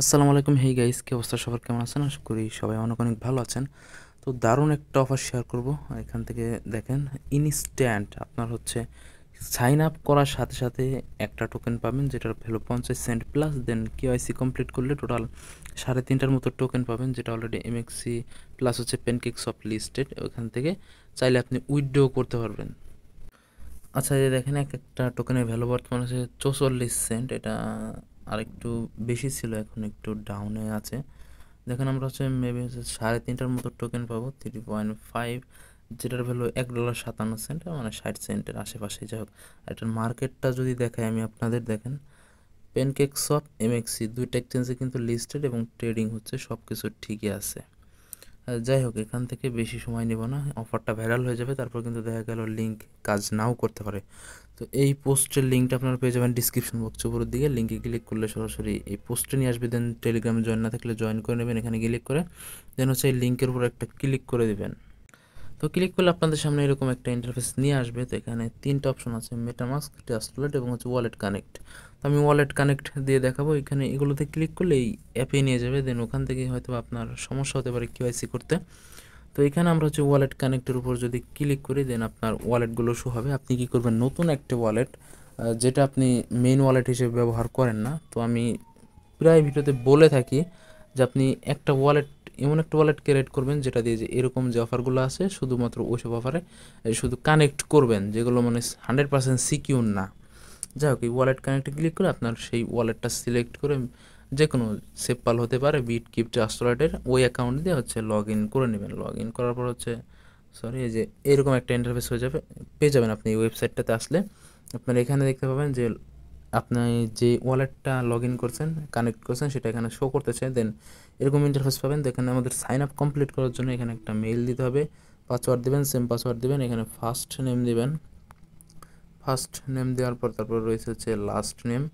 আসসালামু আলাইকুম। Hey guys, কি অবস্থা? সবার কেমন আছেন? আশা করি সবাই অনেক অনেক ভালো আছেন। তো দারুণ একটা অফার শেয়ার করব। এখান থেকে দেখেন, ইনস্ট্যান্ট আপনার হচ্ছে সাইন আপ করার সাথে সাথে একটা টোকেন পাবেন যেটার ভ্যালু 50 সেন্ট প্লাস। দেন কেওয়াইসি কমপ্লিট করলে টোটাল 3.5টার মতো টোকেন পাবেন, যেটা অলরেডি এমএক্সি প্লাস হচ্ছে প্যানকেক সফট লিস্টেড। ওখান থেকে চাইলে আপনি উইথড্র করতে পারবেন। আচ্ছা, এই যে দেখেন, একটা টোকেনের ভ্যালু বর্তমানে হচ্ছে 44 সেন্ট। এটা আরেকটু বেশি ছিল, এখন একটু ডাউনে আছে। দেখেন, আমরা হচ্ছে মেবি হচ্ছে 3.5টার মতো টোকেন পাবো, 3.5, যেটার ভ্যালু $1.57, মানে 60 সেন্টের আশেপাশে। যাই হোক, আর এটার মার্কেটটা যদি দেখাই আমি আপনাদের, দেখেন প্যানকেক সফট এমএক্সি দুইটা এক্সচেঞ্জে কিন্তু লিস্টেড এবং ট্রেডিং হচ্ছে, সব কিছু ঠিকই আছে। যাই হোক, এখান থেকে বেশি সময় নেব না, অফারটা ভাইরাল হয়ে যাবে, তারপর কিন্তু দেখা গেল লিঙ্ক কাজ নাও করতে পারে। তো এই পোস্টের লিঙ্কটা আপনারা পেয়ে যাবেন ডিসক্রিপশন বক্সের উপরের দিকে। লিঙ্কে ক্লিক করলে সরাসরি এই পোস্টে নিয়ে আসবে। দেন টেলিগ্রামে জয়েন না থাকলে জয়েন করে নেবেন, এখানে ক্লিক করে দেন হচ্ছে এই লিঙ্কের উপর একটা ক্লিক করে দেবেন। তো ক্লিক করলে আপনাদের সামনে এরকম একটা ইন্টারফেস নিয়ে আসবে। তো এখানে তিনটা অপশন আছে, মেটামাস্ক, ট্রাস্ট ওয়ালেট এবং হচ্ছে ওয়ালেট কানেক্ট। তো আমি ওয়ালেট কানেক্ট দিয়ে দেখাবো। এখানে এগুলোতে ক্লিক করলে এই অ্যাপে নিয়ে যাবে। দেন ওখান থেকে হয়তো আপনার সমস্যা হতে পারে কেওয়াইসি করতে। তো এখানে আমরা হচ্ছে ওয়ালেট কানেক্টের উপর যদি ক্লিক করি, দেন আপনার ওয়ালেটগুলো শো হবে। আপনি কি করবেন, নতুন একটা ওয়ালেট যেটা আপনি মেইন ওয়ালেট হিসেবে ব্যবহার করেন না। তো আমি প্রায় ভিডিওতে বলে থাকি যে আপনি একটা ওয়ালেট, এমন একটা ওয়ালেট ক্রিয়েট করবেন যেটা দিয়ে যে এরকম যে অফারগুলো আছে শুধুমাত্র ওইসব অফারে শুধু কানেক্ট করবেন, যেগুলো মানে 100% সিকিউর না। যাই হোক, এই ওয়ালেট কানেক্টে ক্লিক করে আপনার সেই ওয়ালেটটা সিলেক্ট করে যে কোনো সেপপাল হতে পারে, বিট কিপ ট্রাস্ট ওয়ালেটের ওই অ্যাকাউন্ট দিয়ে হচ্ছে লগ ইন করে নেবেন। লগ ইন করার পর হচ্ছে এই যে এরকম একটা ইন্টারফেস হয়ে যাবে, পেয়ে যাবেন আপনি এই ওয়েবসাইটটাতে আসলে। আপনারা এখানে দেখতে পাবেন যে আপনি যে ওয়ালেটটা লগ ইন করছেন, কানেক্ট করছেন, সেটা এখানে শো করতেছে। দেন এরকম ইন্টারফেস পাবেন। দেখেন, আমাদের সাইন আপ কমপ্লিট করার জন্য এখানে একটা মেইল দিতে হবে, পাসওয়ার্ড দেবেন, সেম পাসওয়ার্ড দেবেন। এখানে ফার্স্ট নেম দেবেন, ফার্স্ট নেম দেওয়ার পর তারপর রয়েছে হচ্ছে লাস্ট নেম।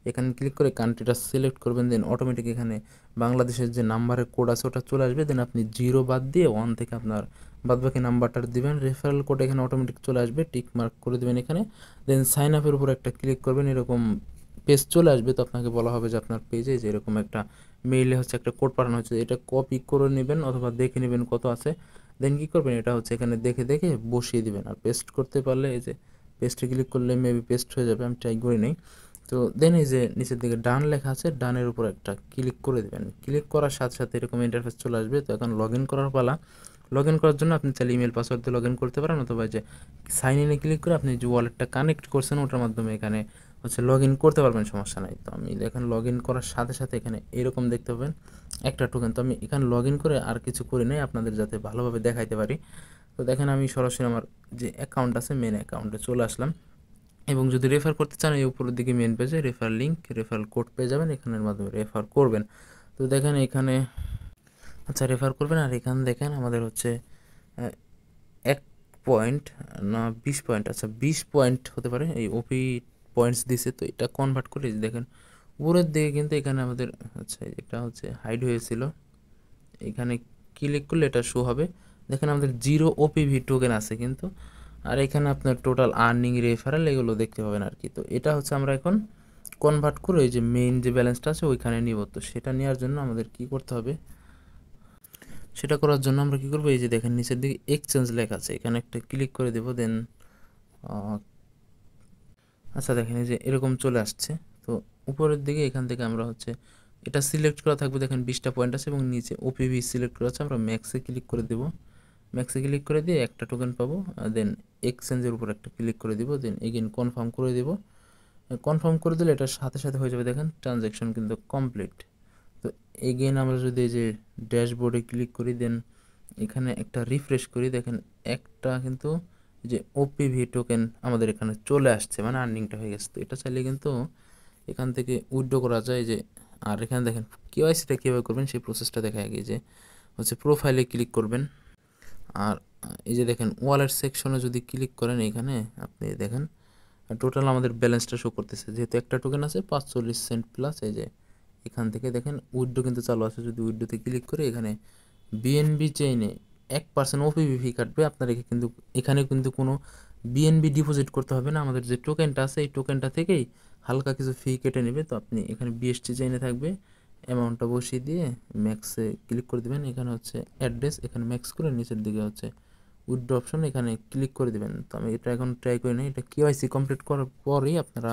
এখানে ক্লিক করে কান্ট্রিটা সিলেক্ট করবেন। দেন অটোমেটিক এখানে বাংলাদেশের যে নাম্বারের কোড আছে ওটা চলে আসবে। দেন আপনি 0 বাদ দিয়ে 1 থেকে আপনার বাদবাকি নাম্বারটা দিবেন। রেফারেল কোড এখানে অটোমেটিক চলে আসবে, টিক মার্ক করে দেবেন এখানে। দেন সাইন আপের উপর একটা ক্লিক করবেন, এরকম পেজ চলে আসবে। তো আপনাকে বলা হবে যে আপনার পেজে যে এরকম একটা মেইলে হচ্ছে একটা কোড পাঠানো হচ্ছে, এটা কপি করে নেবেন অথবা দেখে নেবেন কত আছে। দেন কী করবেন, এটা হচ্ছে এখানে দেখে দেখে বসিয়ে দিবেন। আর পেস্ট করতে পারলে এই যে পেস্টে ক্লিক করলে মেবি পেস্ট হয়ে যাবে, আমি ট্রাই করি নাই। তো দেন এই যে নিচের দিকে ডান লেখা আছে, ডানের উপর একটা ক্লিক করে দেবেন। ক্লিক করার সাথে সাথে এরকম ইন্টারফেস চলে আসবে। তো এখন লগ ইন করার পালা। লগ ইন করার জন্য আপনি চাইলে ইমেল পাসওয়ার্ড দিয়ে লগ ইন করতে পারেন, অথবা যে সাইন ইনে ক্লিক করে আপনি যে ওয়ালেটটা কানেক্ট করছেন ওটার মাধ্যমে এখানে হচ্ছে লগ ইন করতে পারবেন, সমস্যা নাই। তো আমি দেখেন লগ ইন করার সাথে সাথে এখানে এরকম দেখতে পাবেন একটা টোকেন। তো আমি এখানে লগ ইন করে আর কিছু করি নাই, আপনাদের যাতে ভালোভাবে দেখাইতে পারি। তো দেখেন, আমি সরাসরি আমার যে অ্যাকাউন্ট আছে মেন অ্যাকাউন্টে চলে আসলাম। এবং যদি রেফার করতে চান, এই উপরের দিকে মেন পেজে রেফার লিঙ্ক, রেফার কোড পেয়ে যাবেন, এখানের মাধ্যমে রেফার করবেন। তো দেখেন এখানে, আচ্ছা রেফার করবেন। আর এখানে দেখেন আমাদের হচ্ছে 1 পয়েন্ট না 20 পয়েন্ট, আচ্ছা 20 পয়েন্ট হতে পারে, এই ওপি পয়েন্টস দিছে। তো এটা কনভার্ট করে দেখেন উপরের দিকে কিন্তু এখানে আমাদের, আচ্ছা এটা হচ্ছে হাইড হয়েছিল, এখানে ক্লিক করলে এটা শো হবে। দেখেন আমাদের 0 ওপিভি টোকেন আছে কিন্তু। আর এখানে আপনার টোটাল আর্নিং, রেফারেল এগুলো দেখতে পাবেন আর কি। তো এটা হচ্ছে আমরা এখন কনভার্ট করে ওই যে মেইন যে ব্যালেন্সটা আছে ওইখানে নিব। তো সেটা নেওয়ার জন্য আমাদের কি করতে হবে, সেটা করার জন্য আমরা কি করবো, এই যে দেখেন নিচের দিকে এক্সচেঞ্জ লেখা আছে, এখানে একটা ক্লিক করে দেবো। দেন আচ্ছা দেখেন এই যে এরকম চলে আসছে। তো উপরের দিকে এখান থেকে আমরা হচ্ছে এটা সিলেক্ট করা থাকবে। দেখেন 20টা পয়েন্ট আছে এবং নিচে ওপিভি সিলেক্ট করা আছে, আমরা ম্যাক্সে ক্লিক করে দেবো। ম্যাক্সে ক্লিক করে দিয়ে একটা টোকেন পাবো। দেন এক্সচেঞ্জের উপর একটা ক্লিক করে দিব। দেন এগেন কনফার্ম করে দেবো। কনফার্ম করে দিলে এটার সাথে সাথে হয়ে যাবে, দেখেন ট্রানজ্যাকশন কিন্তু কমপ্লিট। তো এগেন আমরা যদি এই যে ড্যাশবোর্ডে ক্লিক করি, দেন এখানে একটা রিফ্রেশ করি, দেখেন একটা কিন্তু যে ওপিভি টোকেন আমাদের এখানে চলে আসছে, মানে আর্নিংটা হয়ে গেছে। তো এটা চাইলে কিন্তু এখান থেকে উইথড্র করা যায় যে। আর এখানে দেখেন কেওয়াইসিটা কীভাবে করবেন সেই প্রসেসটা দেখা আগে, যে হচ্ছে প্রোফাইলে ক্লিক করবেন। আর এই যে দেখেন ওয়ালেট সেকশনে যদি ক্লিক করেন, এখানে আপনি দেখেন টোটাল আমাদের ব্যালেন্সটা শো করতেছে, যেহেতু একটা টোকেন আছে 45 সেন্ট প্লাস। এই যে এখান থেকে দেখেন উইথড্র কিন্তু চালু আছে। যদি উইথড্রোতে ক্লিক করে এখানে বিএনবি চেইনে 1% ওপিভি ফি কাটবে আপনার। কিন্তু এখানে কিন্তু কোনো বিএনবি ডিপোজিট করতে হবে না, আমাদের যে টোকেনটা আছে এই টোকেনটা থেকেই হালকা কিছু ফি কেটে নেবে। তো আপনি এখানে বিএসটি চেইনে থাকবে অ্যামাউন্টটা বসিয়ে দিয়ে ম্যাক্সে ক্লিক করে দেবেন। এখানে হচ্ছে অ্যাড্রেস, এখানে ম্যাক্স করে নিচের দিকে হচ্ছে উইথড্র অপশন, এখানে ক্লিক করে দেবেন। তো আমি এটা এখন ট্রাই করি না, এটা কেওয়াইসি কমপ্লিট করার পরেই আপনারা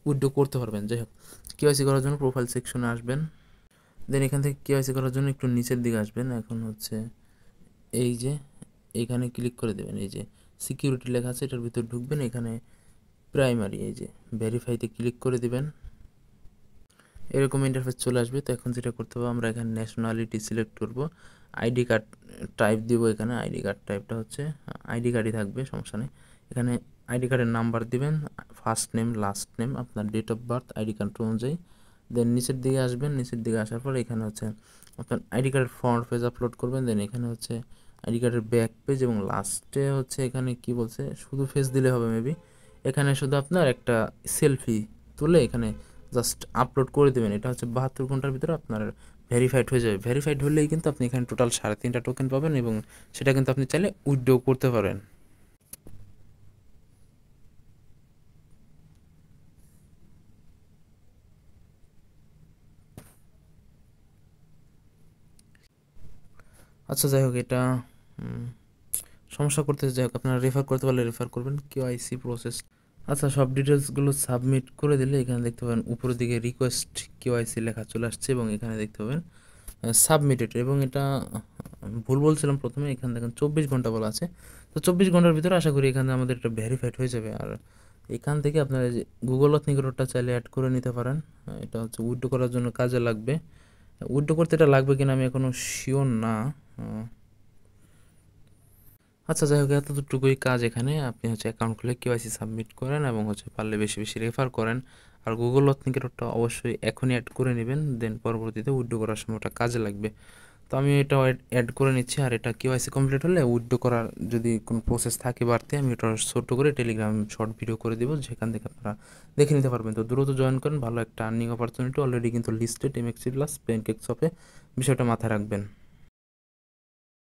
উইথড্র করতে পারবেন। যাই হোক, কেওয়াইসি করার জন্য প্রোফাইল সেকশনে আসবেন, দেন এখান থেকে কেওয়াইসি করার জন্য একটু নিচের দিকে আসবেন। এখন হচ্ছে এই যে এইখানে ক্লিক করে দেবেন, এই যে সিকিউরিটি লেখা আছে এটার ভিতর ঢুকবেন, এখানে প্রাইমারি এই যে ভেরিফাইতে ক্লিক করে দিবেন। এরকম ইন্টারফেস চলে আসবে। তো এখন যেটা করতে হবে, আমরা এখানে ন্যাশনালিটি সিলেক্ট করব, আইডি কার্ড টাইপ দিব। এখানে আইডি কার্ড টাইপটা হচ্ছে আইডি কার্ডই থাকবে, সমস্যা নেই। এখানে আইডি কার্ডের নাম্বার দিবেন, ফার্স্ট নেম লাস্ট নেম, আপনার date of birth ID card অনুযায়ী। দেন নিচের দিকে আসবেন, নিচের দিকে আসার পর এখানে হচ্ছে আপনার আইডি কার্ডের ফ্রন্ট পেজ আপলোড করবেন। দেন এখানে হচ্ছে আইডি কার্ডের ব্যাক পেজ, এবং লাস্টে হচ্ছে এখানে কি বলছে, শুধু ফেস দিলে হবে মেবি। এখানে শুধু আপনার একটা সেলফি তুলে এখানে জাস্ট আপলোড করে দেবেন। এটা হচ্ছে 72 ঘন্টার ভিতরে আপনার ভেরিফাইড হয়ে যাবে। ভেরিফাইড হলেই কিন্তু আপনি এখানে টোটাল 3.5টা টোকেন পাবেন, এবং সেটা কিন্তু আপনি চাইলে উইথড্র করতে পারেন। আচ্ছা যাই হোক, এটা সমস্যা করতেছে। যাই হোক, আপনারা রেফার করতে পারলে রেফার করবেন। কেওয়াইসি প্রসেস, আচ্ছা সব ডিটেলসগুলো সাবমিট করে দিলে এখানে দেখতে পাবেন উপরের দিকে রিকোয়েস্ট কেওয়াইসি লেখা চলে আসছে, এবং এখানে দেখতে পাবেন সাবমিটেড। এবং এটা ভুল বলছিলাম প্রথমে, এখানে দেখেন 24 ঘন্টা বলা আছে। তো 24 ঘন্টার ভিতরে আশা করি এখানে আমাদের এটা ভেরিফাইড হয়ে যাবে। আর এখান থেকে আপনারা যে গুগল অথেন্টিকেটরটা চাইলে অ্যাড করে নিতে পারেন। এটা হচ্ছে উইথড্র করার জন্য কাজে লাগবে। উইথড্র করতে এটা লাগবে কিনা আমি এখনও শিওর না। আচ্ছা যাই হোক, এতটুকুই কাজ। এখানে আপনি হচ্ছে অ্যাকাউন্ট খুলে কেওয়াইসি সাবমিট করেন, এবং হচ্ছে পারলে বেশি বেশি রেফার করেন। আর গুগল অথেন্টিকেটরটা অবশ্যই এখনই অ্যাড করে নেবেন, দেন পরবর্তীতে উইথড্র করার সময় ওটা কাজে লাগবে। তো আমি এটা অ্যাড করে নিচ্ছি। আর এটা কেওয়াইসি কমপ্লিট হলে উইথড্র করার যদি কোনো প্রসেস থাকে বাড়তে, আমি ওটা ছোট করে টেলিগ্রাম শর্ট ভিডিও করে দেবো, যেখান থেকে আপনারা দেখে নিতে পারবেন। তো দ্রুত জয়েন করেন, ভালো একটা আর্নিং অপরচুনিটি অলরেডি কিন্তু লিস্টেড এমএক্সি প্লাস প্যানকেক শপে, বিষয়টা মাথায় রাখবেন।